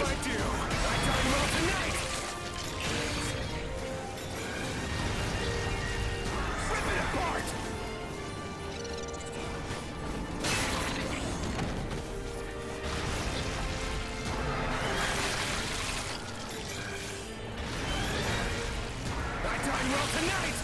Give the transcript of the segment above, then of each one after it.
if I do. I done well tonight. Rip it apart. I done well tonight.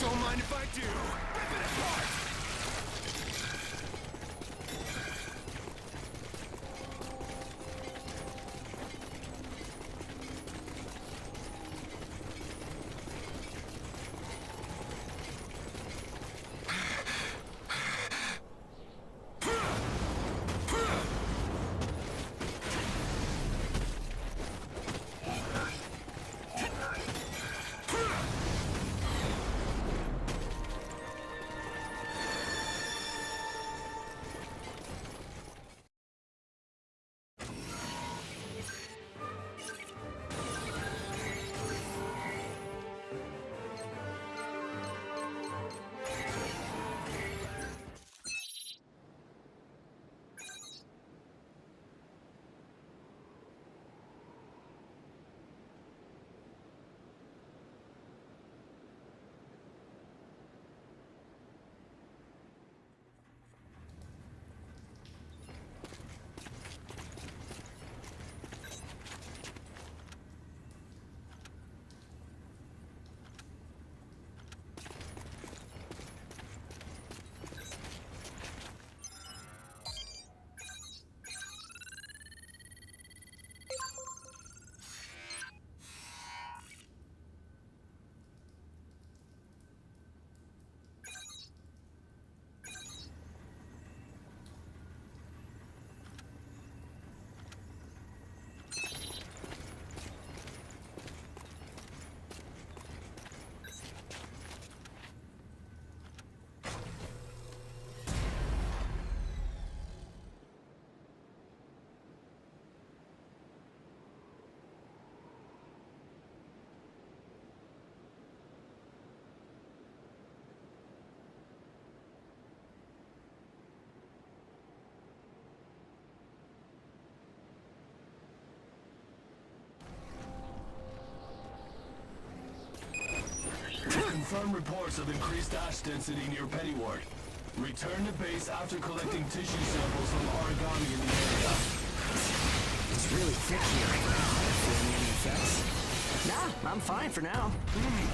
Don't mind if I do. Rip it apart. Confirm reports of increased ash density near Pennyward. Return to base after collecting tissue samples from origami in the area. It's really thick here. Feeling any effects? Nah, I'm fine for now.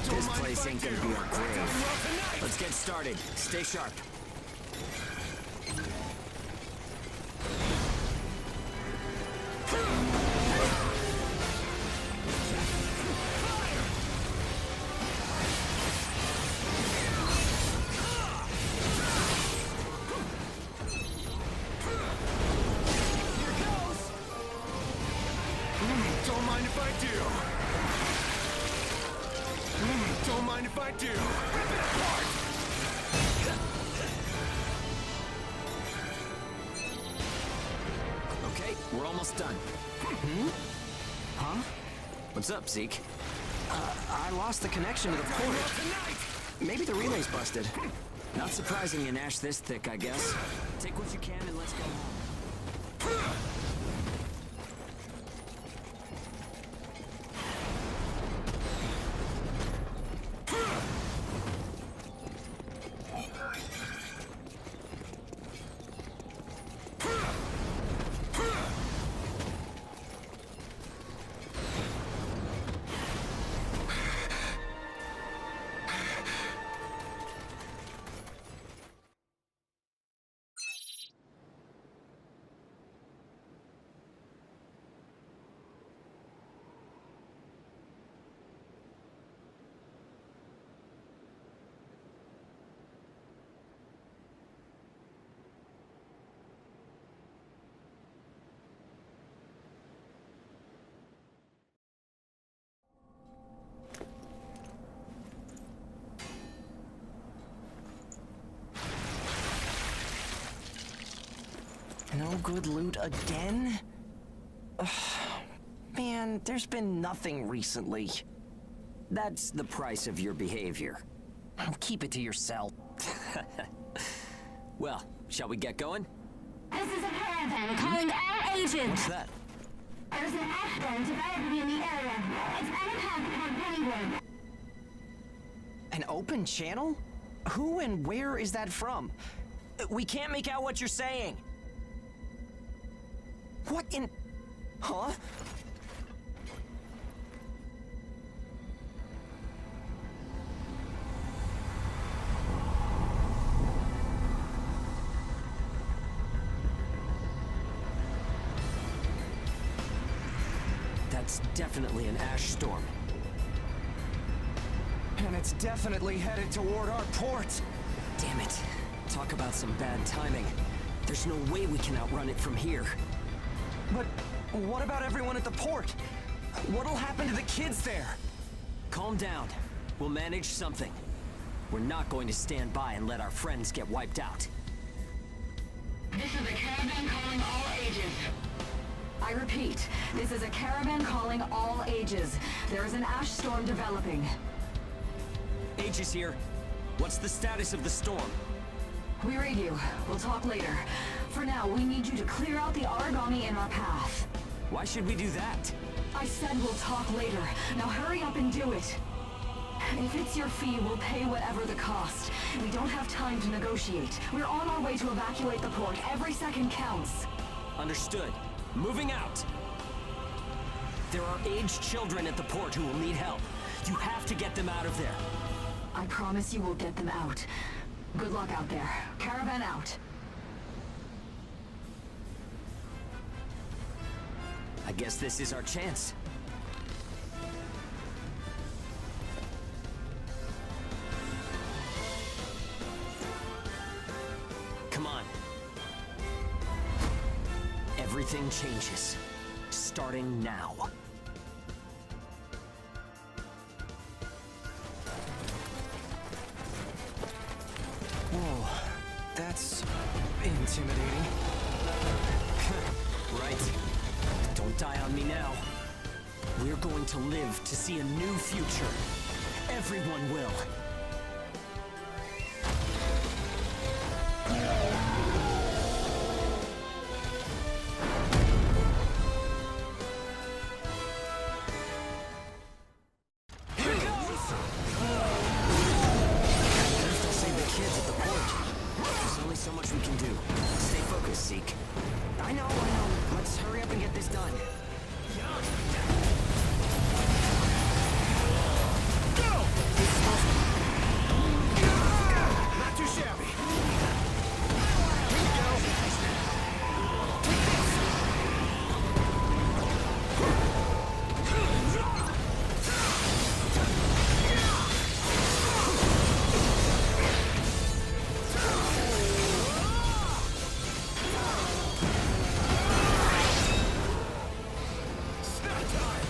This place ain't gonna be our grave. Let's get started. Stay sharp. Don't mind if I do. Don't mind if I do. Rip it apart. Okay, we're almost done. Huh? What's up, Zeke? I lost the connection to the port. Maybe the relay's busted. Not surprising an ash this thick, I guess. Take what you can and let's go. No good loot again? Ugh. Man, there's been nothing recently. That's the price of your behavior. Keep it to yourself. Well, shall we get going? This is a caravan calling all agents. What's that? There's an Ashburn developing in the area. It's unattacked from Pennywood. An open channel? Who and where is that from? We can't make out what you're saying. What in... Huh? That's definitely an ash storm. And it's definitely headed toward our port. Damn it. Talk about some bad timing. There's no way we can outrun it from here. But what about everyone at the port? What'll happen to the kids there? Calm down. We'll manage something. We're not going to stand by and let our friends get wiped out. This is a caravan calling all ages. I repeat, this is a caravan calling all ages. There is an ash storm developing. Age is here. What's the status of the storm? We read you. We'll talk later. For now, we need you to clear out the origami in our path. Why should we do that? I said we'll talk later. Now hurry up and do it. If it's your fee, we'll pay whatever the cost. We don't have time to negotiate. We're on our way to evacuate the port. Every second counts. Understood. Moving out. There are aged children at the port who will need help. You have to get them out of there. I promise you we'll get them out. Good luck out there. Caravan out. I guess this is our chance. Come on. Everything changes. Starting now. Whoa, that's intimidating. Right. Don't die on me now. We're going to live to see a new future. Everyone will. So much we can do. Stay focused, Zeke. I know. Let's hurry up and get this done. Go! Not too shabby. Here we go. Take this. Snack time!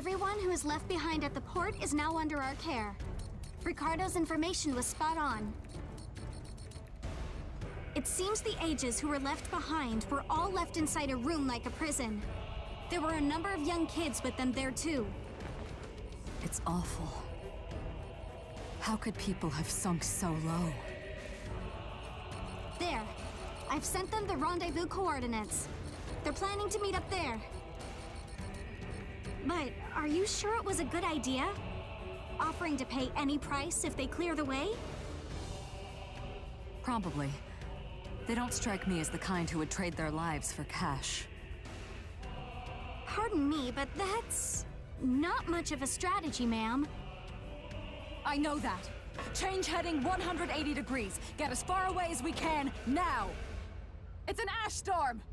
Everyone who is left behind at the port is now under our care. Ricardo's information was spot on. It seems the ages who were left behind were all left inside a room like a prison. There were a number of young kids with them there too. It's awful. How could people have sunk so low? There. I've sent them the rendezvous coordinates. They're planning to meet up there. But are you sure it was a good idea? Offering to pay any price if they clear the way? Probably. They don't strike me as the kind who would trade their lives for cash. Pardon me, but that's not much of a strategy, ma'am. I know that. Change heading 180 degrees. Get as far away as we can, now! It's an ash storm!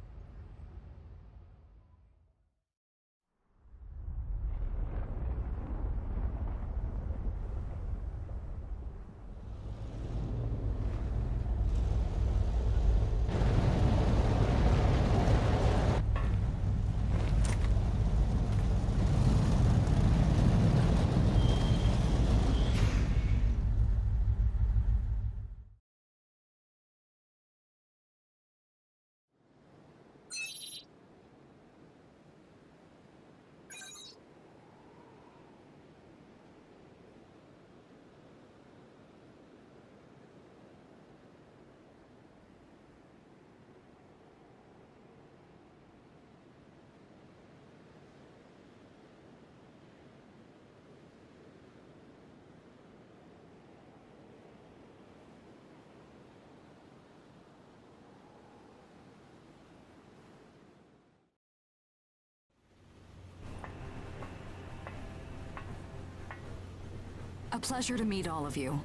A pleasure to meet all of you.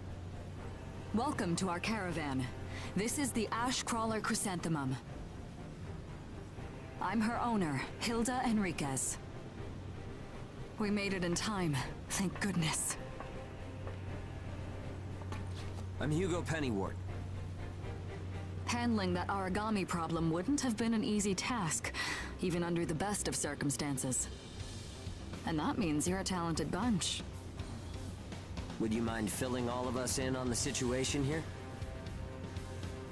Welcome to our caravan. This is the Ash Crawler Chrysanthemum. I'm her owner, Hilda Enriquez. We made it in time, thank goodness. I'm Hugo Pennywort. Handling that origami problem wouldn't have been an easy task, even under the best of circumstances. And that means you're a talented bunch. Would you mind filling all of us in on the situation here?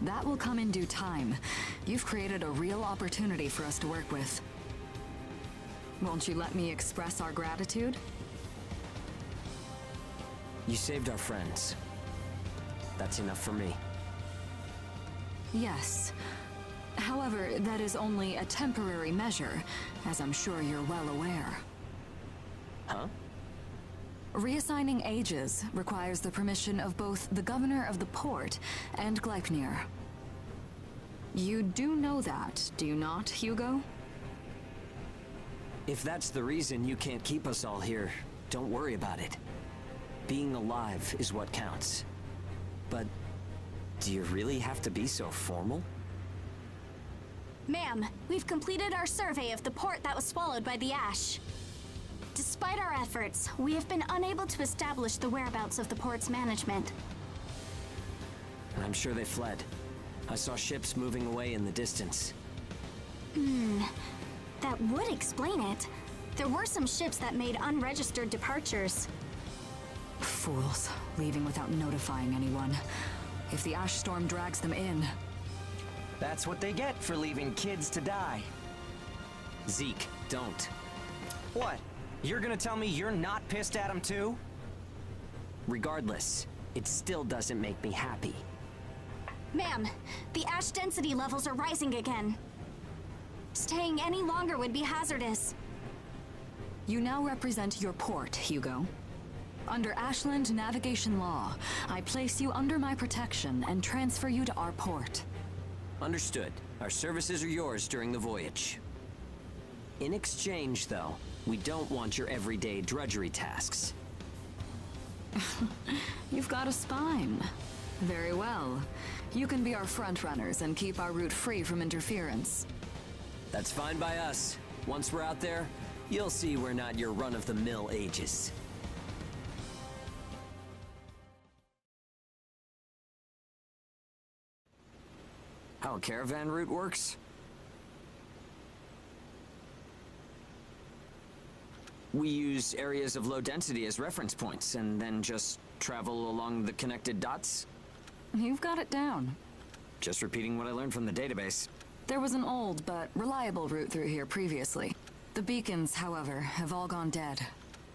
That will come in due time. You've created a real opportunity for us to work with. Won't you let me express our gratitude? You saved our friends. That's enough for me. Yes. However, that is only a temporary measure, as I'm sure you're well aware. Huh? Reassigning ages requires the permission of both the governor of the port and Gleipnir. You do know that, do you not, Hugo? If that's the reason you can't keep us all here, don't worry about it. Being alive is what counts. But do you really have to be so formal? Ma'am, we've completed our survey of the port that was swallowed by the ash. Despite our efforts, we have been unable to establish the whereabouts of the port's management. I'm sure they fled. I saw ships moving away in the distance. That would explain it. There were some ships that made unregistered departures. Fools, leaving without notifying anyone. If the ash storm drags them in... That's what they get for leaving kids to die. Zeke, don't. What? You're gonna tell me you're not pissed at them too? Regardless, it still doesn't make me happy. Ma'am, the ash density levels are rising again. Staying any longer would be hazardous. You now represent your port, Hugo. Under Ashland navigation law, I place you under my protection and transfer you to our port. Understood. Our services are yours during the voyage. In exchange, though, we don't want your everyday drudgery tasks. You've got a spine. Very well. You can be our front runners and keep our route free from interference. That's fine by us. Once we're out there, you'll see we're not your run-of-the-mill ages. How a caravan route works? We use areas of low density as reference points, and then just travel along the connected dots? You've got it down. Just repeating what I learned from the database. There was an old but reliable route through here previously. The beacons, however, have all gone dead.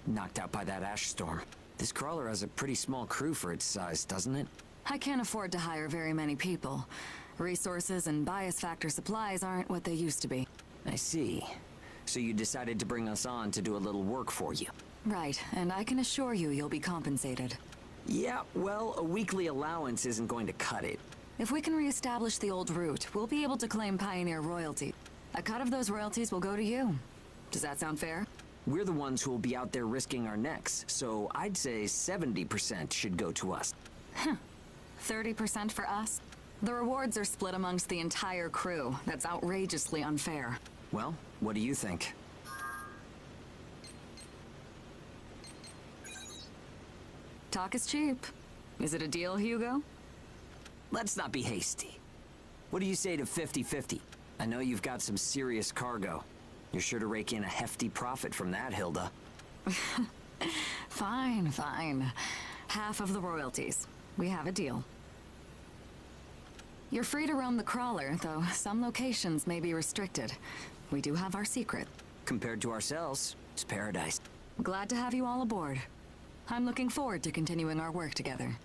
Knocked out by that ash storm. This crawler has a pretty small crew for its size, doesn't it? I can't afford to hire very many people. Resources and bias factor supplies aren't what they used to be. I see. So you decided to bring us on to do a little work for you. Right, and I can assure you you'll be compensated. Yeah, well, a weekly allowance isn't going to cut it. If we can reestablish the old route, we'll be able to claim Pioneer royalty. A cut of those royalties will go to you. Does that sound fair? We're the ones who will be out there risking our necks, so I'd say 70% should go to us. 30% for us? The rewards are split amongst the entire crew. That's outrageously unfair. Well, what do you think? Talk is cheap. Is it a deal, Hugo? Let's not be hasty. What do you say to 50-50? I know you've got some serious cargo. You're sure to rake in a hefty profit from that, Hilda. Fine, fine. Half of the royalties. We have a deal. You're free to roam the crawler, though some locations may be restricted. We do have our secret. Compared to ourselves, it's paradise. Glad to have you all aboard. I'm looking forward to continuing our work together.